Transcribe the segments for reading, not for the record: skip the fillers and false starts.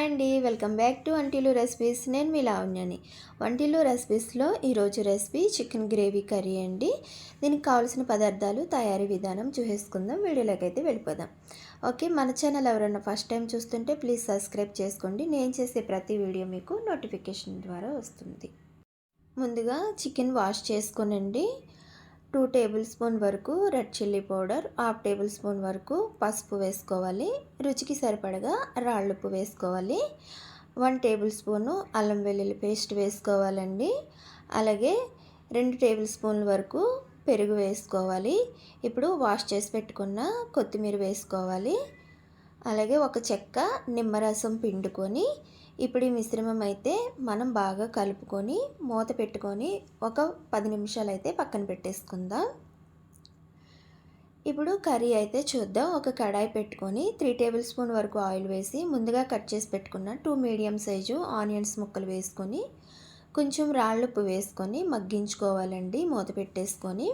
Hi అండి, welcome back to వంటిల్లు recipes. నేను మీ లావణ్యని. వంటిల్లు రెసిపీస్లో ఈరోజు రెసిపీ చికెన్ గ్రేవీ కర్రీ అండి. దీనికి కావాల్సిన పదార్థాలు, తయారీ విధానం చూసేసుకుందాం. వీడియోలోకి అయితే వెళ్ళిపోదాం. ఓకే, మన ఛానల్ ఎవరైనా ఫస్ట్ టైం చూస్తుంటే ప్లీజ్ సబ్స్క్రైబ్ చేసుకోండి. నేను చేసే ప్రతి వీడియో మీకు నోటిఫికేషన్ ద్వారా వస్తుంది. ముందుగా చికెన్ వాష్ చేసుకోనండి. 2 టేబుల్ స్పూన్ వరకు red chilli powder, 1/2 tablespoon వరకు పసుపు వేసుకోవాలి. రుచికి సరిపడగా రాళ్ళుప్పు వేసుకోవాలి. 1 టేబుల్ స్పూను అల్లం వెల్లుల్లి పేస్ట్ వేసుకోవాలండి. అలాగే 2 టేబుల్ స్పూన్ల వరకు పెరుగు వేసుకోవాలి. ఇప్పుడు వాష్ చేసి పెట్టుకున్న కొత్తిమీర వేసుకోవాలి. అలాగే ఒక చెక్క నిమ్మరసం పిండుకొని ఇప్పుడు ఈ మిశ్రమం అయితే మనం బాగా కలుపుకొని మూత పెట్టుకొని ఒక 10 నిమిషాలు అయితే పక్కన పెట్టేసుకుందాం. ఇప్పుడు కర్రీ అయితే చూద్దాం. ఒక కడాయి పెట్టుకొని 3 టేబుల్ స్పూన్ వరకు ఆయిల్ వేసి ముందుగా కట్ చేసి పెట్టుకున్న 2 మీడియం సైజు ఆనియన్స్ ముక్కలు వేసుకొని కొంచెం రాళ్ళుప్పు వేసుకొని మగ్గించుకోవాలండి. మూత పెట్టేసుకొని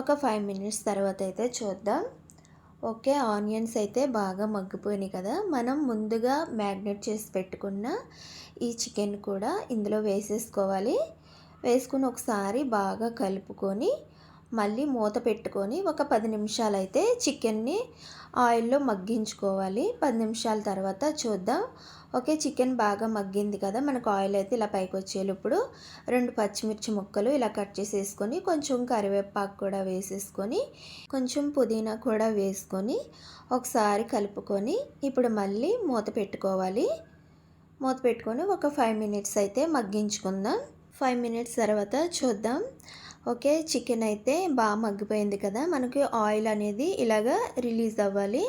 ఒక 5 మినిట్స్ తర్వాత అయితే చూద్దాం. ఓకే, ఆనియన్స్ అయితే బాగా మగ్గిపోయినాయి కదా. మనం ముందుగా మ్యాగ్నేట్ చేసి పెట్టుకున్న ఈ చికెన్ కూడా ఇందులో వేసేసుకోవాలి. వేసుకుని ఒకసారి బాగా కలుపుకొని మళ్ళీ మూత పెట్టుకొని ఒక 10 నిమిషాలు అయితే చికెన్ని ఆయిల్లో మగ్గించుకోవాలి. 10 నిమిషాల తర్వాత చూద్దాం. ఓకే, చికెన్ బాగా మగ్గింది కదా. మనకు ఆయిల్ అయితే ఇలా పైకి వచ్చేయాలి. ఇప్పుడు 2 పచ్చిమిర్చి ముక్కలు ఇలా కట్ చేసేసుకొని కొంచెం కరివేపాకు కూడా వేసేసుకొని కొంచెం పుదీనా కూడా వేసుకొని ఒకసారి కలుపుకొని ఇప్పుడు మళ్ళీ మూత పెట్టుకోవాలి. మూత పెట్టుకొని ఒక 5 మినిట్స్ అయితే మగ్గించుకుందాం. 5 మినిట్స్ తర్వాత చూద్దాం. ఓకే, చికెన్ అయితే బాగా మగ్గిపోయింది కదా. మనకి ఆయిల్ అనేది ఇలాగా రిలీజ్ అవ్వాలి.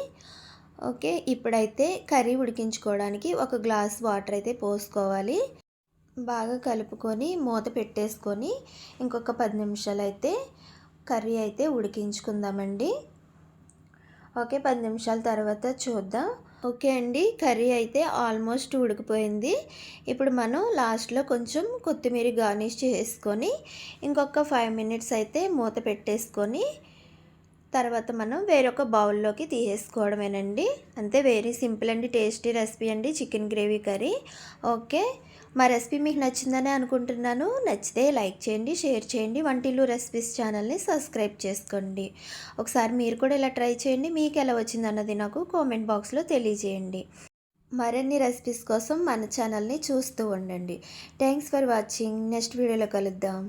ఓకే, ఇప్పుడైతే కర్రీ ఉడికించుకోవడానికి ఒక గ్లాస్ వాటర్ అయితే పోసుకోవాలి. బాగా కలుపుకొని మూత పెట్టేసుకొని ఇంకొక 10 నిమిషాలు అయితే కర్రీ అయితే ఉడికించుకుందామండి. ఓకే, 10 నిమిషాల తర్వాత చూద్దాం. ఓకే అండి, కర్రీ అయితే ఆల్మోస్ట్ ఉడికిపోయింది. ఇప్పుడు మనం లాస్ట్లో కొంచెం కొత్తిమీర గార్నిష్ చేసుకొని ఇంకొక 5 మినిట్స్ అయితే మూత పెట్టేసుకొని తర్వాత మనం వేరొక బౌల్లోకి తీసేసుకోవడమేనండి. అంతే, వెరీ సింపుల్ అండి, టేస్టీ రెసిపీ అండి చికెన్ గ్రేవీ కర్రీ. ఓకే, మా రెసిపీ మీకు నచ్చిందని అనుకుంటున్నాను. నచ్చితే లైక్ చేయండి, షేర్ చేయండి. వంటిల్లు రెసిపీస్ ఛానల్ని సబ్స్క్రైబ్ చేసుకోండి. ఒకసారి మీరు కూడా ఇలా ట్రై చేయండి. మీకు ఎలా వచ్చిందన్నది నాకు కామెంట్ బాక్స్లో తెలియజేయండి. మరిన్ని రెసిపీస్ కోసం మన ఛానల్ని చూస్తూ ఉండండి. Thanks for watching. నెక్స్ట్ వీడియోలో కలుద్దాం.